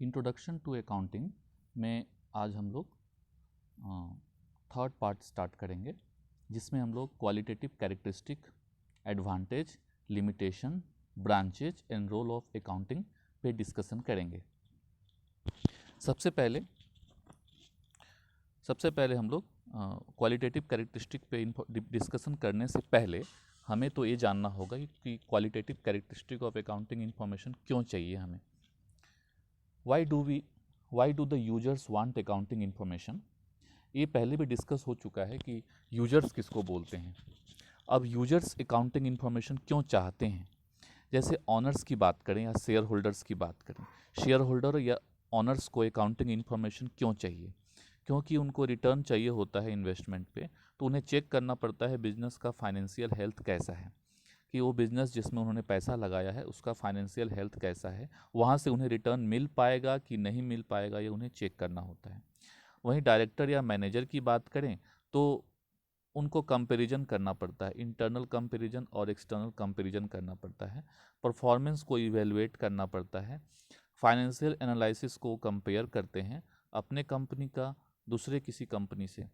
Introduction to accounting में आज हम लोग थर्ड पार्ट स्टार्ट करेंगे, जिसमें हम लोग qualitative characteristic, advantage, limitation, branches and role of accounting पे डिस्कशन करेंगे। सबसे पहले हम लोग क्वालिटेटिव कैरेक्टरिस्टिक पे डिस्कशन करने से पहले हमें तो ये जानना होगा कि qualitative characteristic of accounting information क्यों चाहिए हमें। Why do the users want accounting information? ये पहले भी डिस्कस हो चुका है कि यूजर्स किसको बोलते हैं। अब यूजर्स अकाउंटिंग इन्फॉर्मेशन क्यों चाहते हैं। जैसे ऑनर्स की बात करें या शेयर होल्डर्स की बात करें, शेयर होल्डर या ऑनर्स को अकाउंटिंग इन्फॉर्मेशन क्यों चाहिए? क्योंकि उनको रिटर्न चाहिए होता है इन्वेस्टमेंट पे, तो उन्हें चेक करना पड़ता है बिजनेस का फाइनेंशियल हेल्थ कैसा है, कि वो बिज़नेस जिसमें उन्होंने पैसा लगाया है उसका फाइनेंशियल हेल्थ कैसा है, वहाँ से उन्हें रिटर्न मिल पाएगा कि नहीं मिल पाएगा, ये उन्हें चेक करना होता है। वहीं डायरेक्टर या मैनेजर की बात करें तो उनको कंपैरिजन करना पड़ता है, इंटरनल कंपैरिजन और एक्सटर्नल कंपैरिजन करना पड़ता है, परफॉर्मेंस को इवेलुएट करना पड़ता है, फाइनेंशियल एनालिसिस को कंपेयर करते हैं अपने कंपनी का दूसरे किसी कंपनी से,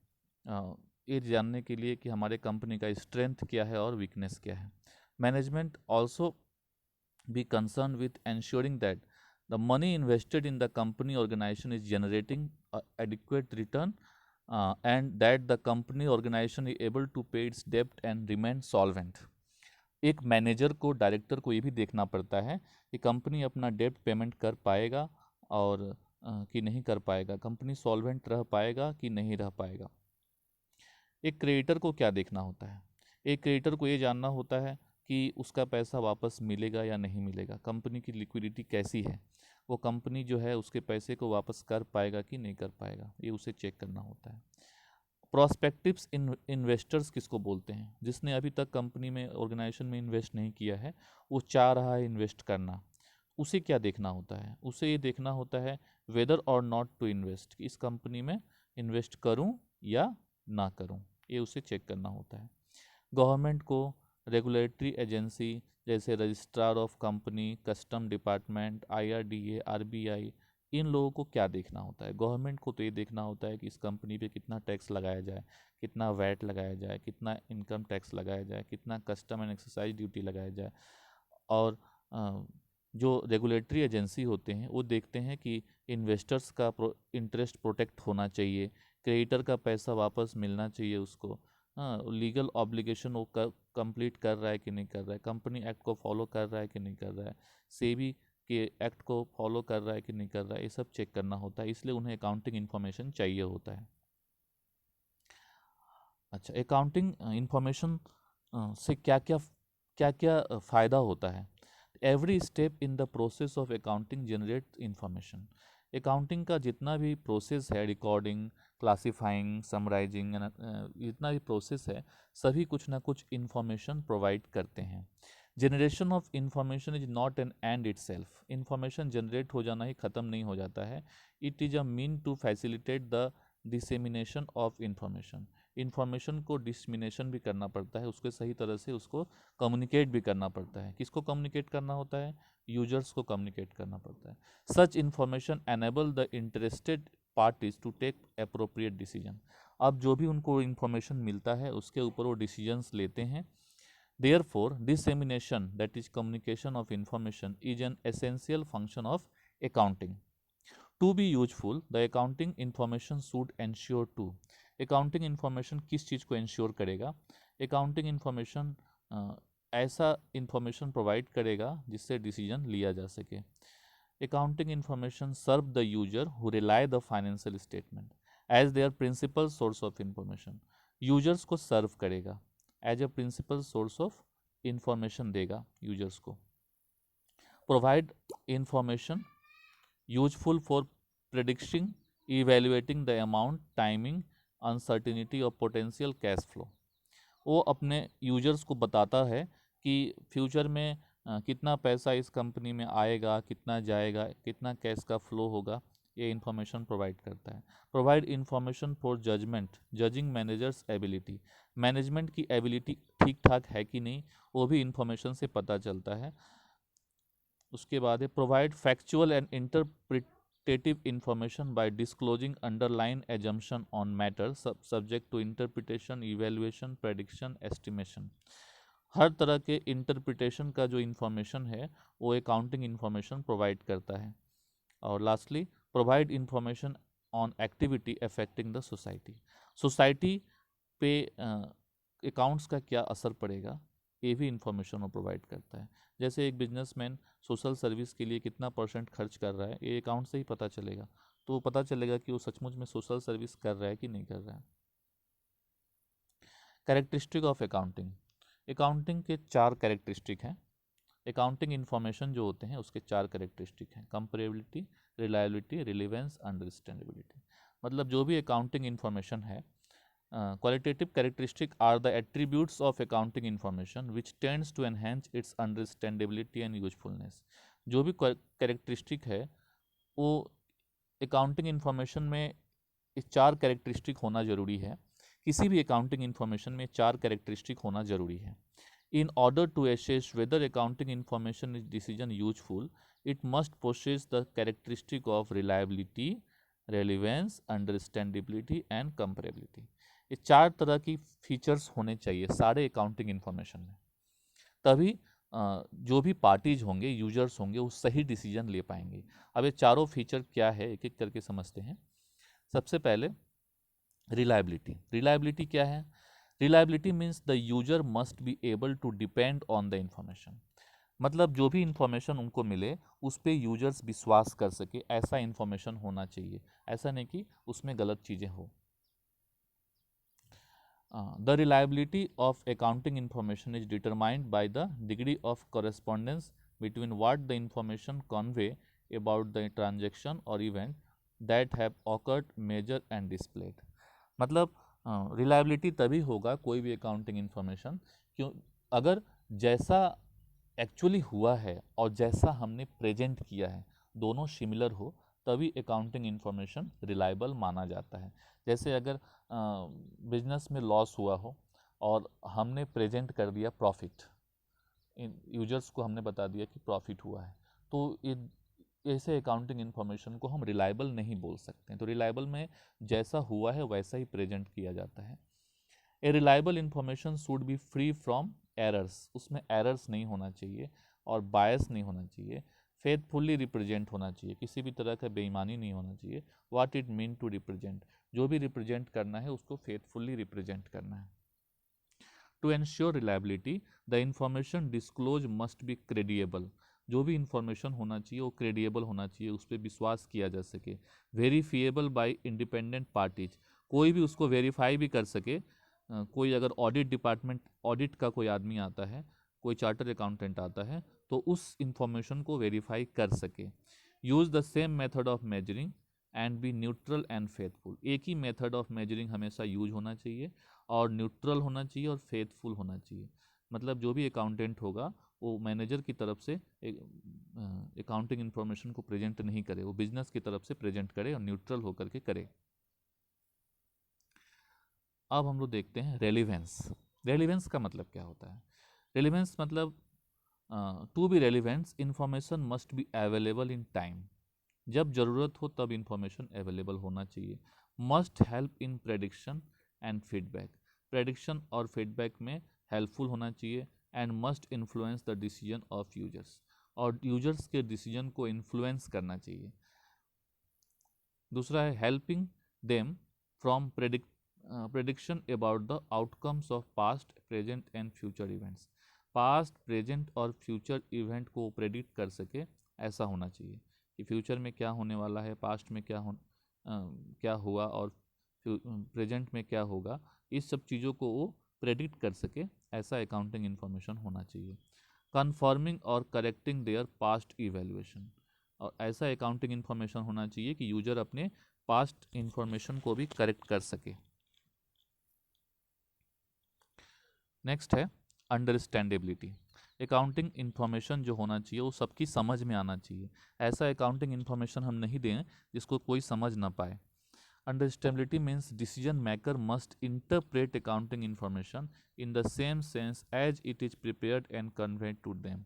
ये जानने के लिए कि हमारे कंपनी का स्ट्रेंथ क्या है और वीकनेस क्या है। Management also be concerned with ensuring that the money invested in the company organization is generating adequate return, and that the company organization is able to pay its debt and remain solvent. एक manager को, director को ये भी देखना पड़ता है कि company अपना डेब्ट पेमेंट कर पाएगा और कि नहीं कर पाएगा, कंपनी सॉल्वेंट रह पाएगा कि नहीं रह पाएगा। एक क्रेडिटर को क्या देखना होता है? एक क्रेडिटर को ये जानना होता है कि उसका पैसा वापस मिलेगा या नहीं मिलेगा, कंपनी की लिक्विडिटी कैसी है, वो कंपनी जो है उसके पैसे को वापस कर पाएगा कि नहीं कर पाएगा, ये उसे चेक करना होता है। प्रोस्पेक्टिव्स इन्वेस्टर्स किसको बोलते हैं? जिसने अभी तक कंपनी में, ऑर्गेनाइजेशन में इन्वेस्ट नहीं किया है, वो चाह रहा है इन्वेस्ट करना, उसे क्या देखना होता है? उसे ये देखना होता है वेदर और नॉट टू इन्वेस्ट, इस कंपनी में इन्वेस्ट करूं या ना करूं, ये उसे चेक करना होता है। गवर्नमेंट को रेगुलेटरी एजेंसी जैसे registrar of company, custom department, IRDA, RBI, इन लोगों को क्या देखना होता है? गवर्नमेंट को तो ये देखना होता है कि इस कंपनी पे कितना टैक्स लगाया जाए, कितना वैट लगाया जाए, कितना इनकम टैक्स लगाया जाए, कितना कस्टम एंड एक्सरसाइज ड्यूटी लगाया जाए। और जो रेगुलेटरी एजेंसी होते हैं वो देखते हैं कि इन्वेस्टर्स का इंटरेस्ट प्रोटेक्ट होना चाहिए, क्रेडिटर का पैसा वापस मिलना चाहिए उसको, हाँ, लीगल ऑब्लिगेशन वो कंप्लीट कर रहा है कि नहीं कर रहा है, कंपनी एक्ट को फॉलो कर रहा है कि नहीं कर रहा है, सेबी के एक्ट को फॉलो कर रहा है कि नहीं कर रहा है, ये सब चेक करना होता है, इसलिए उन्हें अकाउंटिंग इन्फॉर्मेशन चाहिए होता है। अच्छा, अकाउंटिंग इन्फॉर्मेशन से क्या क्या फ़ायदा होता है? Every step in the process of accounting generate information. Accounting का जितना भी प्रोसेस है, रिकॉर्डिंग, क्लासीफाइंग, समराइजिंग, जितना भी प्रोसेस है, सभी कुछ ना कुछ इन्फॉर्मेशन प्रोवाइड करते हैं। Generation of information is not an end itself. Information generate हो जाना ही ख़त्म नहीं हो जाता है, it is a mean to facilitate the dissemination of information. Information को डिसमिनेशन भी करना पड़ता है, उसके सही तरह से उसको कम्युनिकेट भी करना पड़ता है। किसको कम्युनिकेट करना होता है? यूजर्स को कम्युनिकेट करना पड़ता है। Such information enable the interested parties to take appropriate decision. अब जो भी उनको इंफॉर्मेशन मिलता है उसके ऊपर वो डिसीजंस लेते हैं। Therefore dissemination, that is communication of information, is an essential function of accounting. To be useful the accounting information should ensure to. Accounting information किस चीज़ को इंश्योर करेगा? अकाउंटिंग इंफॉर्मेशन ऐसा इंफॉर्मेशन प्रोवाइड करेगा जिससे डिसीजन लिया जा सके। Accounting information serve the user who rely the financial statement as their principal source of information. Users को सर्व करेगा, as a principal source of information देगा यूजर्स को। Provide information useful for predicting, evaluating the amount, timing, uncertainty और potential cash flow. वो अपने users को बताता है कि फ्यूचर में कितना पैसा इस कंपनी में आएगा, कितना जाएगा, कितना कैश का फ्लो होगा, ये इन्फॉर्मेशन प्रोवाइड करता है। Provide information for judgement, judging managers ability. Management की एबिलिटी ठीक ठाक है कि नहीं, वो भी इन्फॉर्मेशन से पता चलता है। उसके बाद है provide factual and qualitative information by disclosing underlying assumption on matters subject to interpretation, evaluation, prediction, estimation. हर तरह के इंटरप्रिटेशन का जो इन्फॉर्मेशन है वो अकाउंटिंग इन्फॉर्मेशन प्रोवाइड करता है. और lastly, provide information on activity affecting the society. Society पे अकाउंट्स का क्या असर पड़ेगा ये भी इंफॉर्मेशन वो प्रोवाइड करता है. जैसे एक बिजनेसमैन सोशल सर्विस के लिए कितना % खर्च कर रहा है ये अकाउंट से ही पता चलेगा. तो पता चलेगा कि वो सचमुच में सोशल सर्विस कर रहा है कि नहीं कर रहा है. Characteristic of accounting. अकाउंटिंग के 4 कैरेक्टरिस्टिक हैं. अकाउंटिंग इन्फॉर्मेशन जो होते हैं उसके 4 कैरेक्टरिस्टिक हैं. Comparability, reliability, relevance, understandability. मतलब जो भी अकाउंटिंग इन्फॉर्मेशन है, qualitative characteristics are the attributes of accounting information which tends to enhance its understandability and usefulness. जो भी कैरेक्टरिस्टिक है वो अकाउंटिंग इन्फॉर्मेशन में इस 4 कैरेक्टरिस्टिक होना जरूरी है. किसी भी अकाउंटिंग इन्फॉर्मेशन में 4 कैरेक्टरिस्टिक होना जरूरी है. In order to assess whether accounting information is decision useful, it must possess the characteristic of reliability, relevance, understandability and comparability. ये 4 तरह की फीचर्स होने चाहिए सारे अकाउंटिंग इन्फॉर्मेशन में. तभी जो भी पार्टीज होंगे, यूजर्स होंगे, वो सही डिसीजन ले पाएंगे. अब ये चारों फीचर क्या है एक एक करके समझते हैं. सबसे पहले रिलायबिलिटी. रिलायबिलिटी क्या है? Reliability means the user must be able to depend on the information. मतलब जो भी इंफॉर्मेशन उनको मिले उस पर यूजर्स विश्वास कर सके, ऐसा इंफॉर्मेशन होना चाहिए. ऐसा नहीं कि उसमें गलत चीज़ें हो. The reliability of accounting information is determined by the degree of correspondence between what the information convey about the transaction or event that have occurred, measured and displayed. मतलब रिलायबिलिटी तभी होगा कोई भी अकाउंटिंग इन्फॉर्मेशन क्यों अगर जैसा actually हुआ है और जैसा हमने प्रेजेंट किया है दोनों सिमिलर हो, तभी अकाउंटिंग इन्फॉर्मेशन रिलायबल माना जाता है. जैसे अगर बिजनेस में लॉस हुआ हो और हमने प्रेजेंट कर दिया प्रॉफिट, यूजर्स को हमने बता दिया कि प्रॉफिट हुआ है, तो ऐसे अकाउंटिंग इन्फॉर्मेशन को हम रिलायबल नहीं बोल सकते हैं. तो रिलायबल में जैसा हुआ है वैसा ही प्रेजेंट किया जाता है. A reliable information should be free from errors. उसमें एरर्स नहीं होना चाहिए और बायस नहीं होना चाहिए. फेथफुली रिप्रेजेंट होना चाहिए, किसी भी तरह का बेईमानी नहीं होना चाहिए. What it mean to represent, जो भी रिप्रेजेंट करना है उसको फेथफुली रिप्रेजेंट करना है. To ensure reliability the information disclose must be credible. जो भी इंफॉर्मेशन होना चाहिए वो क्रेडिएबल होना चाहिए, उस पर विश्वास किया जा सके. Verifiable bye independent parties. कोई भी उसको वेरीफाई भी कर सके. कोई अगर ऑडिट डिपार्टमेंट, ऑडिट का कोई आदमी आता है, कोई चार्टर अकाउंटेंट आता है, तो उस इंफॉर्मेशन को वेरीफाई कर सके. Use the same method of measuring and B neutral and faithful. एक ही मेथड ऑफ मेजरिंग हमेशा यूज होना चाहिए और न्यूट्रल होना चाहिए और फेथफुल होना चाहिए. मतलब जो भी अकाउंटेंट होगा वो मैनेजर की तरफ से अकाउंटिंग इन्फॉर्मेशन को प्रेजेंट नहीं करे, वो बिजनेस की तरफ से प्रेजेंट करे और न्यूट्रल होकर के करे. अब हम लोग देखते हैं रेलिवेंस. रेलिवेंस का मतलब क्या होता है? रेलिवेंस मतलब to be relevance information must be available in time. जब ज़रूरत हो तब इंफॉर्मेशन अवेलेबल होना चाहिए. Must help in prediction and feedback. Prediction और फीडबैक में हेल्पफुल होना चाहिए. And must influence the decision of users. और यूजर्स के डिसीजन को इन्फ्लुएंस करना चाहिए. दूसरा है helping them from prediction about the outcomes of past, present and future events. Past, present और फ्यूचर इवेंट को प्रेडिक्ट कर सके, ऐसा होना चाहिए कि फ्यूचर में क्या होने वाला है, पास्ट में क्या हुआ और प्रेजेंट में क्या होगा, इस सब चीज़ों को वो प्रेडिक्ट कर सके, ऐसा अकाउंटिंग इन्फॉर्मेशन होना चाहिए. कन्फर्मिंग और करेक्टिंग देयर पास्ट इवेल्युएशन. और ऐसा अकाउंटिंग इन्फॉर्मेशन होना चाहिए कि यूजर अपने पास्ट इन्फॉर्मेशन को भी करेक्ट कर सके. नेक्स्ट है अंडरस्टैंडेबिलिटी. अकाउंटिंग इन्फॉर्मेशन जो होना चाहिए वो सबकी समझ में आना चाहिए. ऐसा अकाउंटिंग इन्फॉर्मेशन हम नहीं दें जिसको कोई समझ ना पाए. Understandability means decision maker must interpret accounting information in the same sense as it is prepared and conveyed to them.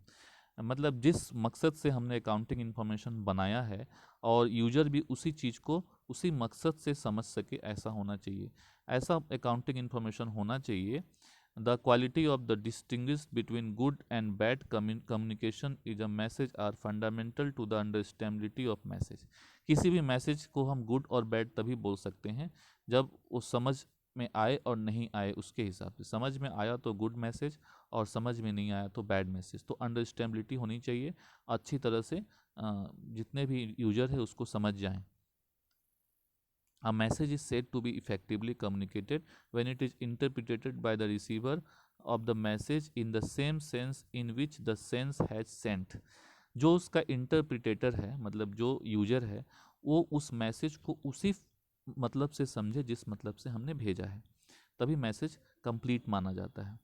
मतलब जिस मकसद से हमने अकाउंटिंग इन्फॉर्मेशन बनाया है और यूजर भी उसी चीज़ को उसी मकसद से समझ सके, ऐसा होना चाहिए। ऐसा अकाउंटिंग इन्फॉर्मेशन होना चाहिए। The quality of the distinguish between good and bad communication is a message are fundamental to the understandability of message. किसी भी मैसेज को हम गुड और बैड तभी बोल सकते हैं जब वो समझ में आए और नहीं आए, उसके हिसाब से। समझ में आया तो गुड मैसेज, और समझ में नहीं आया तो बैड मैसेज। तो अंडरस्टैंडेबिलिटी होनी चाहिए, अच्छी तरह से जितने भी यूजर है उसको समझ जाएं। A message is said to be effectively communicated when it is interpreted by the receiver of the message in the same sense in which the sense has sent। जो उसका इंटरप्रिटेटर है, मतलब जो यूजर है, वो उस मैसेज को उसी मतलब से समझे जिस मतलब से हमने भेजा है, तभी मैसेज कंप्लीट माना जाता है।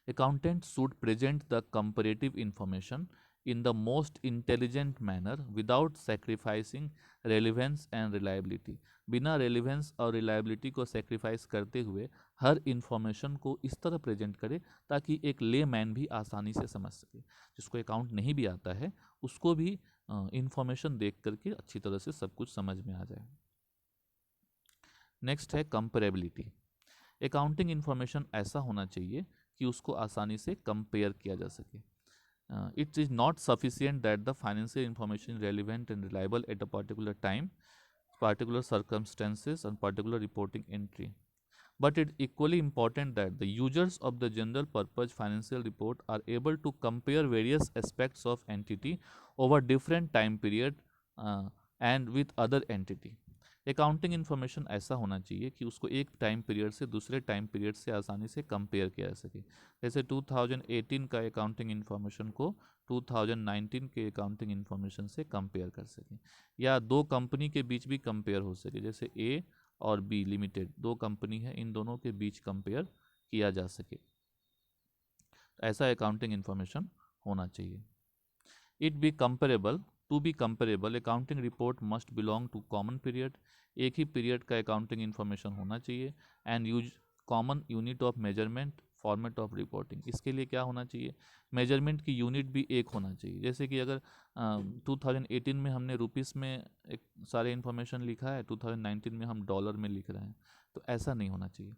Accountant should present the comparative information in the most intelligent manner without sacrificing relevance and reliability। बिना रेलिवेंस और रिलायबिलिटी को सेक्रीफाइस करते हुए हर इंफॉर्मेशन को इस तरह प्रेजेंट करे ताकि एक ले मैन भी आसानी से समझ सके। जिसको अकाउंट नहीं भी आता है उसको भी इंफॉर्मेशन देख करके अच्छी तरह से सब कुछ समझ में आ जाए। नेक्स्ट है कंपेरेबिलिटी। अकाउंटिंग इंफॉर्मेशन ऐसा होना चाहिए कि उसको आसानी से कंपेयर किया जा सके। It is not sufficient that the financial information relevant and reliable at a particular time, particular circumstances and particular reporting entry, but it's equally important that the users of the general purpose financial report are able to compare various aspects of entity over different time period and with other entity। Accounting information ऐसा होना चाहिए कि उसको एक time period से दूसरे time period से आसानी से कंपेयर किया जा सके। जैसे 2018 का अकाउंटिंग इन्फॉर्मेशन को 2019 के अकाउंटिंग इन्फॉर्मेशन से कंपेयर कर सकें, या दो कंपनी के बीच भी कंपेयर हो सके। जैसे ए और बी लिमिटेड दो कंपनी है, इन दोनों के बीच कंपेयर किया जा सके, ऐसा अकाउंटिंग इन्फॉर्मेशन होना चाहिए। It be comparable, to be comparable accounting report must belong to common period. एक ही पीरियड का अकाउंटिंग इन्फॉर्मेशन होना चाहिए। And use common unit of measurement format of reporting. इसके लिए क्या होना चाहिए, मेजरमेंट की यूनिट भी एक होना चाहिए। जैसे कि अगर 2018 में हमने रुपीस में एक सारे इन्फॉर्मेशन लिखा है, 2019 में हम डॉलर में लिख रहे हैं, तो ऐसा नहीं होना चाहिए।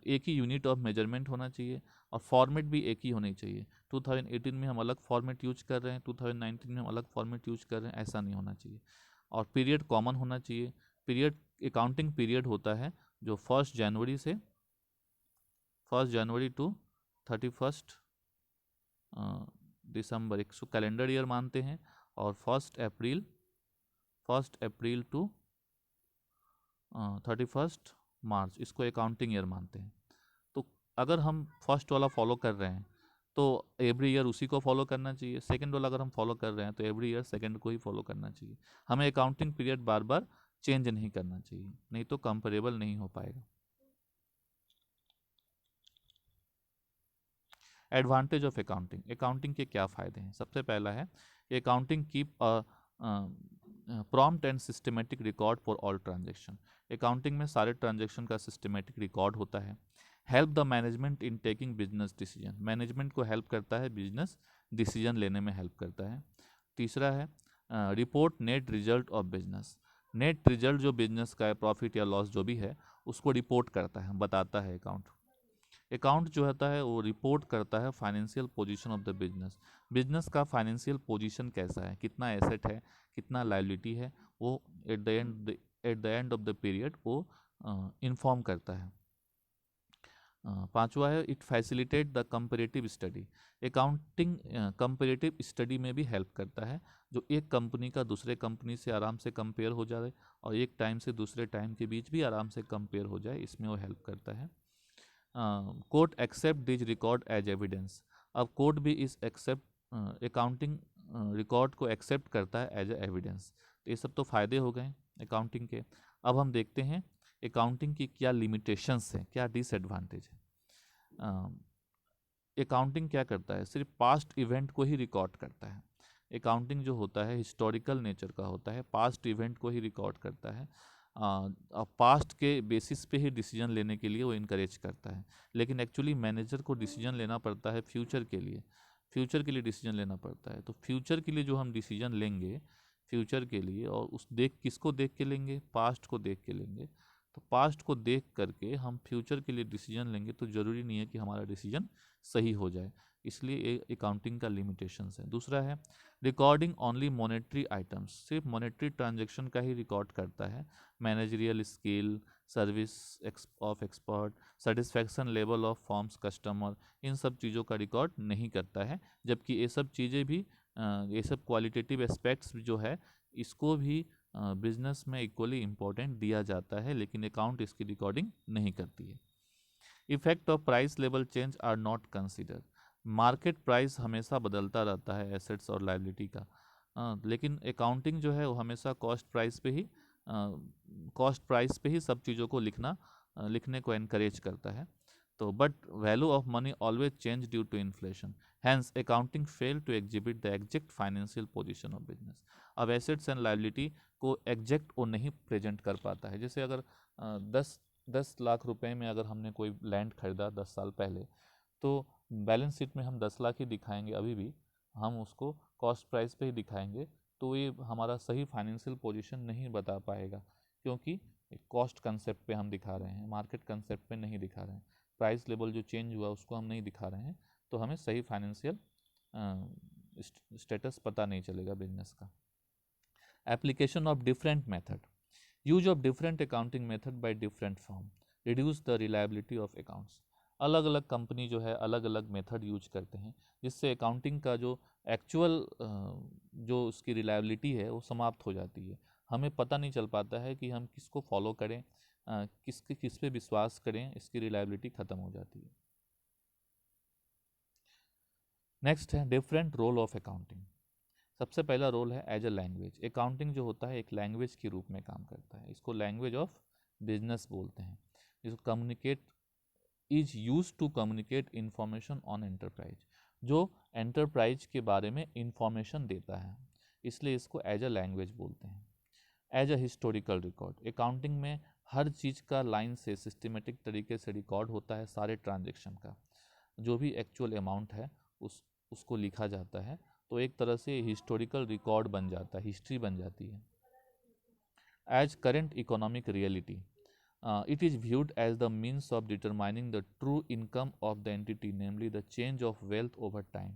एक ही यूनिट ऑफ मेजरमेंट होना चाहिए और फॉर्मेट भी एक ही होनी चाहिए। 2018 में हम अलग फॉर्मेट यूज कर रहे हैं, 2019 में हम अलग फॉर्मेट यूज कर रहे हैं, ऐसा नहीं होना चाहिए। और पीरियड कॉमन होना चाहिए। पीरियड अकाउंटिंग पीरियड होता है जो 1 जनवरी टू 31 दिसंबर, एक कैलेंडर ईयर मानते हैं, और 1 अप्रैल टू 31 मार्च, इसको अकाउंटिंग ईयर मानते हैं। तो अगर हम फर्स्ट वाला फॉलो कर रहे हैं तो एवरी ईयर उसी को फॉलो करना चाहिए। सेकंड वाला अगर हम फॉलो कर रहे हैं तो एवरी ईयर सेकंड को ही फॉलो करना चाहिए। हमें अकाउंटिंग पीरियड बार बार चेंज नहीं करना चाहिए, नहीं तो कंपेरेबल नहीं हो पाएगा। Advantage of accounting. अकाउंटिंग के क्या फ़ायदे हैं? सबसे पहला है accounting keep prompt and systematic record for all transaction. Accounting में सारे ट्रांजेक्शन का सिस्टमेटिक रिकॉर्ड होता है। Help the management in taking business decision. Management को हेल्प करता है, बिजनेस डिसीजन लेने में हेल्प करता है। तीसरा है report net result of business. Net result जो बिजनेस का है, प्रॉफिट या लॉस जो भी है, उसको रिपोर्ट करता है, बताता है अकाउंट। अकाउंट जो होता है वो रिपोर्ट करता है financial position of the business. Business का फाइनेंशियल पोजीशन कैसा है, कितना एसेट है, कितना लायबिलिटी है, वो at the end of the period वो इन्फॉर्म करता है। पांचवा है it facilitate the comparative study. Accounting comparative study में भी हेल्प करता है, जो एक कंपनी का दूसरे कंपनी से आराम से कंपेयर हो जाए और एक टाइम से दूसरे टाइम के बीच भी आराम से कंपेयर हो जाए, इसमें वो हेल्प करता है। Court accept this record as evidence. अब कोर्ट भी इस एक्सेप्ट अकाउंटिंग रिकॉर्ड को एक्सेप्ट करता है एज एविडेंस। तो ये सब तो फ़ायदे हो गए अकाउंटिंग के। अब हम देखते हैं अकाउंटिंग की क्या लिमिटेशंस हैं, क्या डिसएडवांटेज है। अकाउंटिंग क्या करता है, सिर्फ पास्ट इवेंट को ही रिकॉर्ड करता है। अकाउंटिंग जो होता है हिस्टोरिकल नेचर का होता है, पास्ट इवेंट को ही रिकॉर्ड करता है। पास्ट के बेसिस पे ही डिसीजन लेने के लिए वो इनकरेज करता है, लेकिन एक्चुअली मैनेजर को डिसीजन लेना पड़ता है फ्यूचर के लिए। फ्यूचर के लिए डिसीजन लेना पड़ता है। तो फ्यूचर के लिए जो हम डिसीजन लेंगे फ्यूचर के लिए, और उस किसको देख के लेंगे, पास्ट को देख के लेंगे। तो पास्ट को देख करके हम फ्यूचर के लिए डिसीजन लेंगे तो ज़रूरी नहीं है कि हमारा डिसीजन सही हो जाए, इसलिए अकाउंटिंग का लिमिटेशंस है। दूसरा है रिकॉर्डिंग ओनली मॉनेटरी आइटम्स, सिर्फ मॉनेटरी ट्रांजैक्शन का ही रिकॉर्ड करता है। Managerial skill, service of expert, satisfaction level of forms customer, इन सब चीज़ों का रिकॉर्ड नहीं करता है। जबकि ये सब चीज़ें भी ये सब क्वालिटेटिव एस्पेक्ट्स जो है इसको भी बिजनेस में इक्वली इम्पोर्टेंट दिया जाता है, लेकिन अकाउंट इसकी रिकॉर्डिंग नहीं करती है। Effect of price level change are not consider, market price हमेशा बदलता रहता है एसेट्स और लाइबिलिटी का, लेकिन अकाउंटिंग जो है वो हमेशा कॉस्ट प्राइस पे ही सब चीज़ों को लिखने को एनकरेज करता है। तो but value of money always change due to inflation, hence accounting fail to exhibit the exact financial position of business. अब एसेट्स एंड लाइबिलिटी को एग्जैक्ट वो नहीं प्रेजेंट कर पाता है। जैसे अगर 10 लाख रुपए में अगर हमने कोई लैंड खरीदा 10 साल पहले, तो बैलेंस शीट में हम 10 लाख ही दिखाएंगे, अभी भी हम उसको कॉस्ट प्राइस पे ही दिखाएंगे, तो ये हमारा सही फाइनेंशियल पोजीशन नहीं बता पाएगा, क्योंकि कॉस्ट कंसेप्ट पे हम दिखा रहे हैं, मार्केट कंसेप्ट पे नहीं दिखा रहे हैं। प्राइस लेवल जो चेंज हुआ उसको हम नहीं दिखा रहे हैं, तो हमें सही फाइनेंशियल स्टेटस पता नहीं चलेगा बिजनेस का। Application of different method, use of different accounting method by different firm reduce the reliability of accounts. अलग अलग कंपनी जो है अलग अलग मेथड यूज करते हैं, जिससे अकाउंटिंग का जो एक्चुअल जो उसकी रिलायबिलिटी है वो समाप्त हो जाती है। हमें पता नहीं चल पाता है कि हम किसको फॉलो करें, किस पे विश्वास करें, इसकी रिलायबिलिटी ख़त्म हो जाती है। नेक्स्ट है डिफरेंट रोल ऑफ अकाउंटिंग। सबसे पहला रोल है एज अ लैंग्वेज। अकाउंटिंग जो होता है एक लैंग्वेज के रूप में काम करता है, इसको लैंग्वेज ऑफ बिजनेस बोलते हैं। इसको communicate is use to communicate information on enterprise, जो एंटरप्राइज के बारे में इंफॉर्मेशन देता है, इसलिए इसको एज अ लैंग्वेज बोलते हैं। As a historical record, accounting में हर चीज़ का लाइन से सिस्टमेटिक तरीके से रिकॉर्ड होता है, सारे ट्रांजेक्शन का जो भी एक्चुअल अमाउंट है उसको लिखा जाता है, तो एक तरह से हिस्टोरिकल रिकॉर्ड बन जाता है, हिस्ट्री बन जाती है। As current economic reality, it is viewed as the means of determining the true income of the entity, namely the change of wealth over time।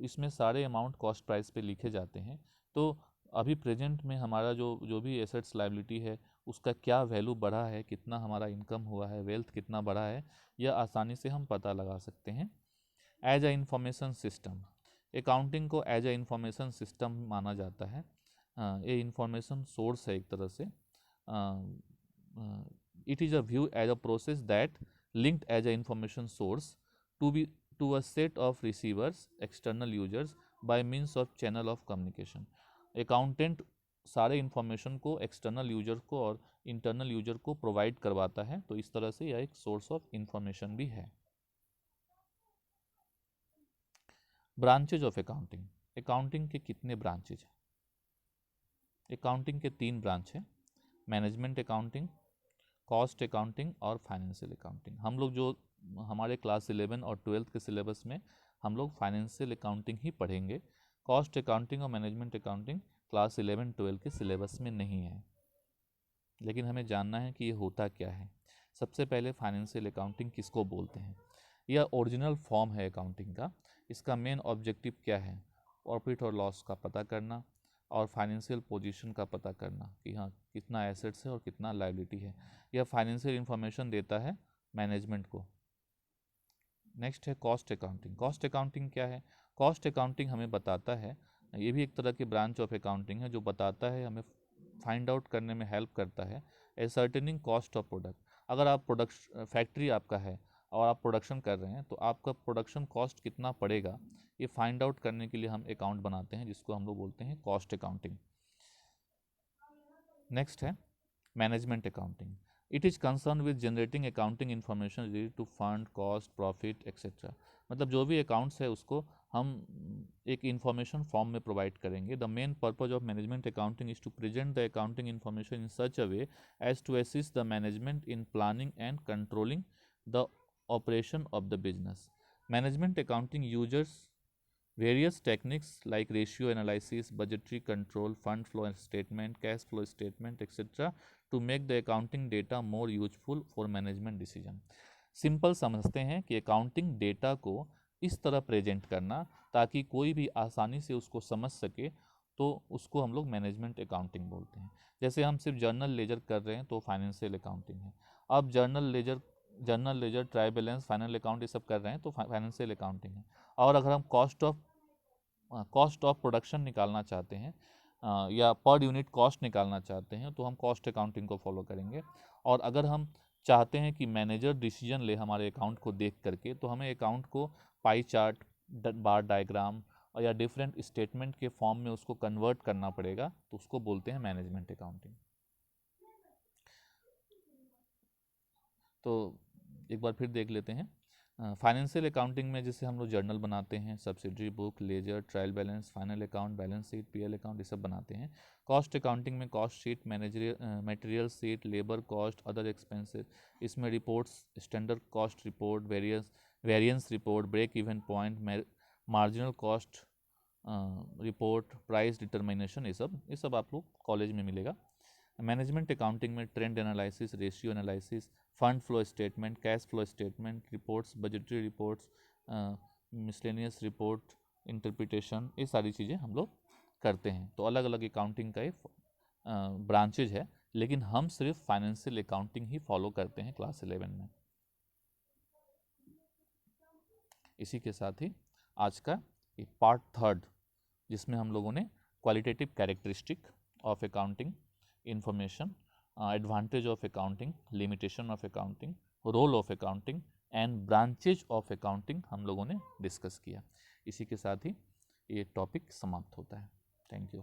इसमें सारे अमाउंट कॉस्ट प्राइस पे लिखे जाते हैं, तो अभी प्रेजेंट में हमारा जो भी एसेट्स लाइबिलिटी है उसका क्या वैल्यू बढ़ा है, कितना हमारा इनकम हुआ है, वेल्थ कितना बढ़ा है, यह आसानी से हम पता लगा सकते हैं। As a information system, accounting को एज अ इंफॉर्मेशन सिस्टम माना जाता है। ये इंफॉर्मेशन सोर्स है एक तरह से। It is a view as a process that linked as a information source to a set of receivers, external users by means of channel of communication। Accountant सारे information को एक्सटर्नल यूजर को और internal user को provide करवाता है, तो इस तरह से यह एक सोर्स ऑफ इंफॉर्मेशन भी है। ब्रांचेज ऑफ अकाउंटिंग, अकाउंटिंग के कितने ब्रांचेज हैं? अकाउंटिंग के 3 ब्रांच हैं, मैनेजमेंट अकाउंटिंग, कॉस्ट अकाउंटिंग और फाइनेंशियल अकाउंटिंग। हम लोग जो हमारे क्लास 11 और 12 के सिलेबस में हम लोग फाइनेंशियल अकाउंटिंग ही पढ़ेंगे। कॉस्ट अकाउंटिंग और मैनेजमेंट अकाउंटिंग क्लास 11-12 के सिलेबस में नहीं है, लेकिन हमें जानना है कि ये होता क्या है। सबसे पहले फाइनेंशियल अकाउंटिंग किसको बोलते हैं? यह ओरिजिनल फॉर्म है अकाउंटिंग का। इसका मेन ऑब्जेक्टिव क्या है? प्रॉफिट और लॉस का पता करना और फाइनेंशियल पोजीशन का पता करना कि हाँ कितना एसेट्स है और कितना लायबिलिटी है। यह फाइनेंशियल इंफॉर्मेशन देता है मैनेजमेंट को। नेक्स्ट है कॉस्ट अकाउंटिंग। कॉस्ट अकाउंटिंग क्या है? कॉस्ट अकाउंटिंग हमें बताता है, ये भी एक तरह की ब्रांच ऑफ अकाउंटिंग है जो बताता है, हमें फाइंड आउट करने में हेल्प करता है एसर्टेनिंग कॉस्ट ऑफ प्रोडक्ट। अगर आप प्रोडक्शन फैक्ट्री आपका है और आप प्रोडक्शन कर रहे हैं, तो आपका प्रोडक्शन कॉस्ट कितना पड़ेगा ये फाइंड आउट करने के लिए हम अकाउंट बनाते हैं, जिसको हम लोग बोलते हैं कॉस्ट अकाउंटिंग। नेक्स्ट है management accounting. It is concern with generating accounting information related to fund, cost, profit etcetera. मतलब जो भी अकाउंट्स है उसको हम एक इंफॉर्मेशन फॉर्म में प्रोवाइड करेंगे। The main purpose of management accounting is to present the accounting information in such a way as to assist the management in planning and controlling the operation of the business. Management accounting users various techniques like ratio analysis, budgetary control, fund flow statement, cash flow statement etcetera to make the accounting data more useful for management decision. Simple समझते हैं कि accounting data को इस तरह present करना ताकि कोई भी आसानी से उसको समझ सके, तो उसको हम लोग मैनेजमेंट अकाउंटिंग बोलते हैं। जैसे हम सिर्फ जर्नल लेजर कर रहे हैं तो फाइनेंशियल अकाउंटिंग है। अब journal ledger, trial balance, final account ये सब कर रहे हैं तो फाइनेंशियल अकाउंटिंग है। और अगर हम कॉस्ट ऑफ प्रोडक्शन निकालना चाहते हैं या पर यूनिट कॉस्ट निकालना चाहते हैं तो हम कॉस्ट अकाउंटिंग को फॉलो करेंगे। और अगर हम चाहते हैं कि मैनेजर डिसीजन ले हमारे अकाउंट को देख करके, तो हमें अकाउंट को पाई चार्ट, बार डायग्राम और या डिफरेंट स्टेटमेंट के फॉर्म में उसको कन्वर्ट करना पड़ेगा, तो उसको बोलते हैं मैनेजमेंट अकाउंटिंग। तो एक बार फिर देख लेते हैं। फाइनेंशियल अकाउंटिंग में जैसे हम लोग जर्नल बनाते हैं, subsidiary book, ledger, trial balance, final account, balance sheet, PL account, ये सब बनाते हैं। कॉस्ट अकाउंटिंग में cost sheet, material sheet, labour cost, other expenses, इसमें reports, standard cost report, variance report, break even point, marginal cost report, price determination, ये सब आप लोग कॉलेज में मिलेगा। मैनेजमेंट अकाउंटिंग में trend analysis, ratio analysis, fund flow statement, cash flow statement, reports, budgetary reports, miscellaneous report, interpretation, ये सारी चीज़ें हम लोग करते हैं। तो अलग अलग अकाउंटिंग का एक ब्रांचेज है, लेकिन हम सिर्फ फाइनेंशियल अकाउंटिंग ही फॉलो करते हैं क्लास 11 में। इसी के साथ ही आज का ये पार्ट 3 जिसमें हम लोगों ने qualitative characteristic of accounting information, advantage of accounting, limitation of accounting, role of accounting and branches of accounting हम लोगों ने डिस्कस किया। इसी के साथ ही ये टॉपिक समाप्त होता है। Thank you.